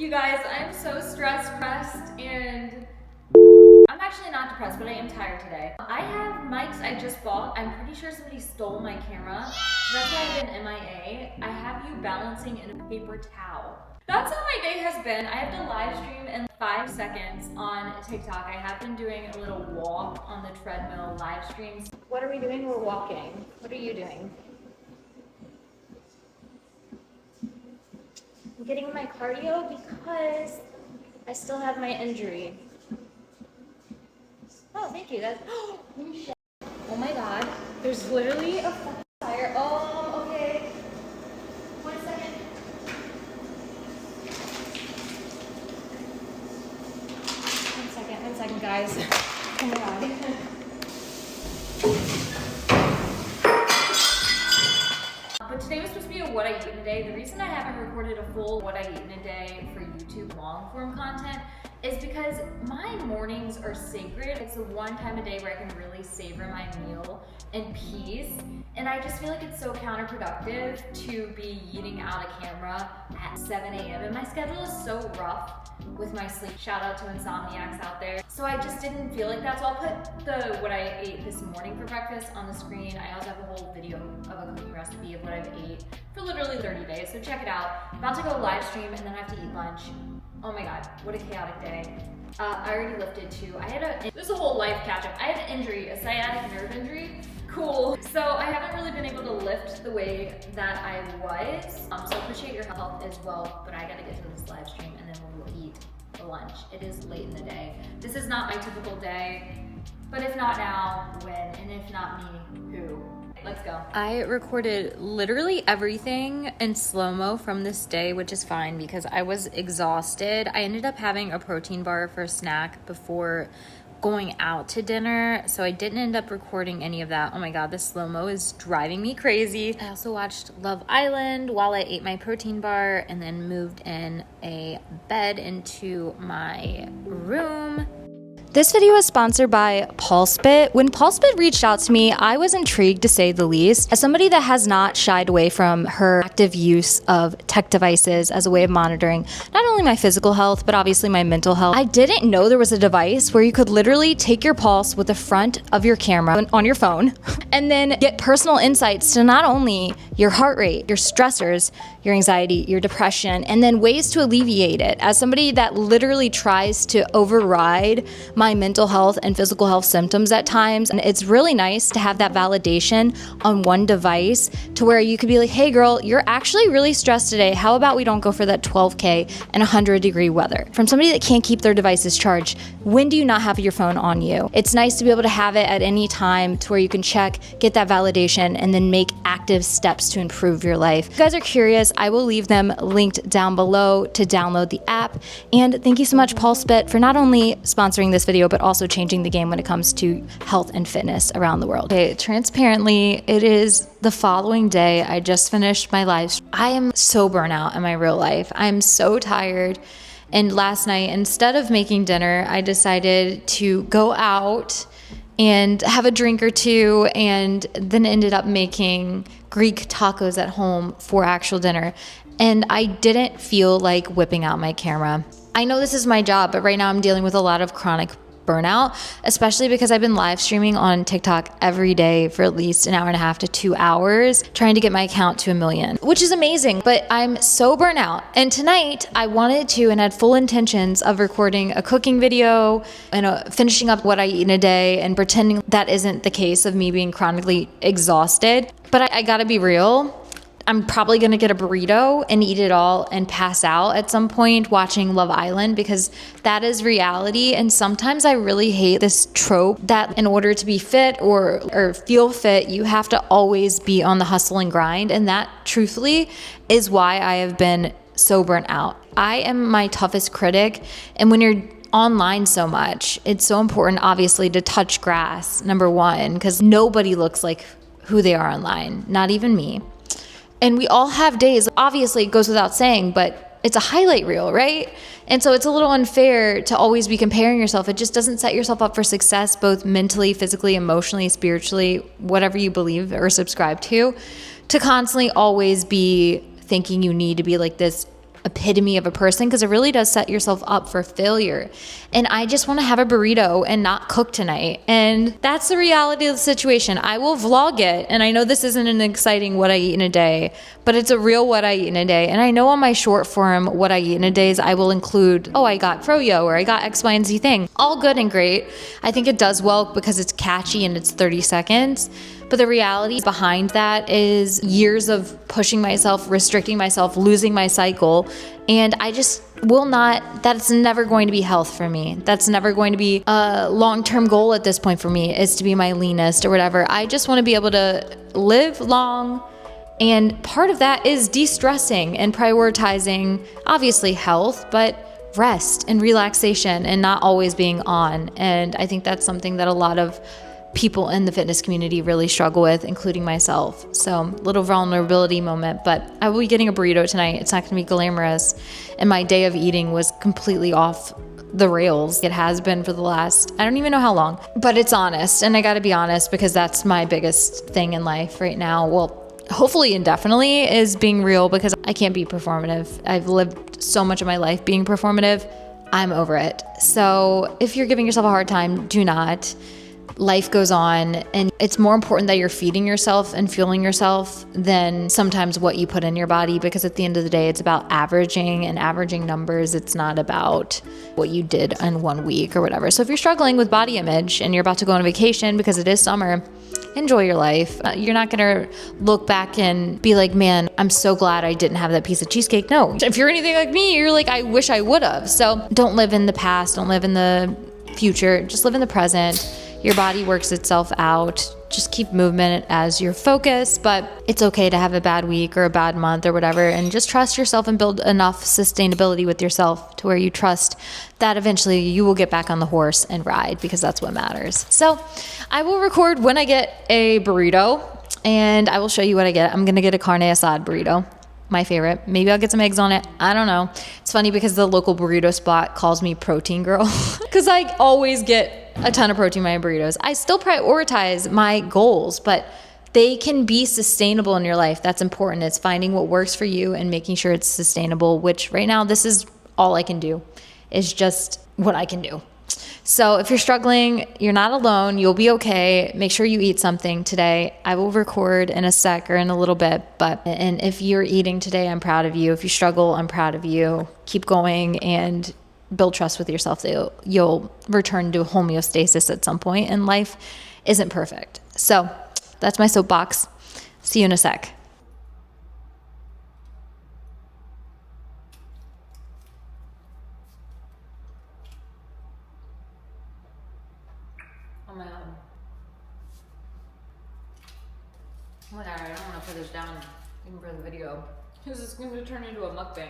You guys, I'm so stressed, pressed, and I'm actually not depressed, but I am tired today. I have mics I just bought. I'm pretty sure somebody stole my camera. That's why I've been MIA. I have you balancing in a paper towel. That's how my day has been. I have to live stream in 5 seconds on TikTok. I have been doing a little walk on the treadmill live streams. What are we doing? We're walking. What are you doing? I'm getting my cardio because I still have my injury. Oh, thank you. That's oh my god. There's literally a fire. Oh, okay. 1 second. One second, guys. Oh my god. But today was supposed to be a what I eat in a day. The reason I haven't recorded a full what I eat in a day for YouTube long form content is because my mornings are sacred. It's the one time a day where I can really savor my meal in peace. And I just feel like it's so counterproductive to be eating out a camera at 7 a.m. And my schedule is so rough with my sleep. Shout out to insomniacs out there. So I just didn't feel like that. So I'll put the what I ate this morning for breakfast on the screen. I also have a whole video of a cooking recipe of what I've ate for literally 30 days. So check it out. I'm about to go live stream and then I have to eat lunch. Oh my god, what a chaotic day. I already lifted too. This is a whole life catch up. I had an injury, a sciatic nerve injury. Cool. So I haven't really been able to lift the way that I was. So appreciate your help as well, but I gotta get to this live stream and then we'll eat the lunch. It is late in the day. This is not my typical day, but if not now, when? And if not me, who? Let's go. I recorded literally everything in slow-mo from this day, which is fine because I was exhausted. I ended up having a protein bar for a snack before going out to dinner, so I didn't end up recording any of that. Oh my god, this slow-mo is driving me crazy. I also watched Love Island while I ate my protein bar and then moved in a bed into my room. This video is sponsored by PulseBit. When PulseBit reached out to me, I was intrigued to say the least. As somebody that has not shied away from her active use of tech devices as a way of monitoring not only my physical health, but obviously my mental health, I didn't know there was a device where you could literally take your pulse with the front of your camera on your phone and then get personal insights to not only your heart rate, your stressors, your anxiety, your depression, and then ways to alleviate it. As somebody that literally tries to override my mental health and physical health symptoms at times, and it's really nice to have that validation on one device to where you could be like, hey girl, you're actually really stressed today. How about we don't go for that 12K and 100-degree weather? From somebody that can't keep their devices charged, when do you not have your phone on you? It's nice to be able to have it at any time to where you can check, get that validation, and then make active steps to improve your life. If you guys are curious, I will leave them linked down below to download the app. And thank you so much, PulseBit, for not only sponsoring this video, but also changing the game when it comes to health and fitness around the world. Okay, transparently, it is the following day. I just finished my live stream. I am so burnt out in my real life. I'm so tired. And last night, instead of making dinner, I decided to go out and have a drink or two, and then ended up making Greek tacos at home for actual dinner. And I didn't feel like whipping out my camera. I know this is my job, but right now I'm dealing with a lot of chronic burnout, especially because I've been live streaming on TikTok every day for at least an hour and a half to 2 hours, trying to get my account to 1 million, which is amazing, but I'm so burnt out. And tonight I wanted to and had full intentions of recording a cooking video and finishing up what I eat in a day and pretending that isn't the case of me being chronically exhausted. But I gotta be real. I'm probably gonna get a burrito and eat it all and pass out at some point watching Love Island, because that is reality. And sometimes I really hate this trope that in order to be fit or feel fit, you have to always be on the hustle and grind. And that truthfully is why I have been so burnt out. I am my toughest critic. And when you're online so much, it's so important, obviously, to touch grass, number one, because nobody looks like who they are online, not even me. And we all have days, obviously it goes without saying, but it's a highlight reel, right? And so it's a little unfair to always be comparing yourself. It just doesn't set yourself up for success, both mentally, physically, emotionally, spiritually, whatever you believe or subscribe to constantly always be thinking you need to be like this epitome of a person because it really does set yourself up for failure. And I just want to have a burrito and not cook tonight. And that's the reality of the situation. I will vlog it. And I know this isn't an exciting what I eat in a day, but it's a real what I eat in a day. And I know on my short form what I eat in a days, I will include, oh, I got froyo or I got X, Y, and Z thing. All good and great. I think it does well because it's catchy and it's 30 seconds. But the reality behind that is years of pushing myself, restricting myself, losing my cycle. And I just will not, that's never going to be health for me. That's never going to be a long-term goal at this point for me, is to be my leanest or whatever. I just want to be able to live long. And part of that is de-stressing and prioritizing, obviously, health, but rest and relaxation and not always being on. And I think that's something that a lot of people in the fitness community really struggle with, including myself. So little vulnerability moment, but I will be getting a burrito tonight. It's not going to be glamorous. And my day of eating was completely off the rails. It has been for the last, I don't even know how long, but it's honest. And I got to be honest because that's my biggest thing in life right now. Well, hopefully indefinitely, is being real, because I can't be performative. I've lived so much of my life being performative. I'm over it. So if you're giving yourself a hard time, do not. Life goes on, and it's more important that you're feeding yourself and fueling yourself than sometimes what you put in your body, because at the end of the day, it's about averaging and averaging numbers. It's not about what you did in 1 week or whatever. So if you're struggling with body image and you're about to go on vacation because it is summer, enjoy your life. You're not going to look back and be like, man, I'm so glad I didn't have that piece of cheesecake. No. If you're anything like me, you're like, I wish I would have. So don't live in the past. Don't live in the future. Just live in the present. Your body works itself out. Just keep movement as your focus, but it's okay to have a bad week or a bad month or whatever, and just trust yourself and build enough sustainability with yourself to where you trust that eventually you will get back on the horse and ride, because that's what matters. So I will record when I get a burrito, and I will show you what I get. I'm going to get a carne asada burrito. My favorite. Maybe I'll get some eggs on it. I don't know. It's funny because the local burrito spot calls me protein girl because I always get a ton of protein in my burritos. I still prioritize my goals, but they can be sustainable in your life. That's important. It's finding what works for you and making sure it's sustainable, which right now, this is all I can do, is just what I can do. So if you're struggling, you're not alone. You'll be okay. Make sure you eat something today. I will record in a sec or in a little bit, and if you're eating today, I'm proud of you. If you struggle, I'm proud of you. Keep going and build trust with yourself that you'll return to homeostasis at some point, and life isn't perfect. So that's my soapbox. See you in a sec. Oh my god, I don't want to put this down even for the video, because it's going to turn into a mukbang.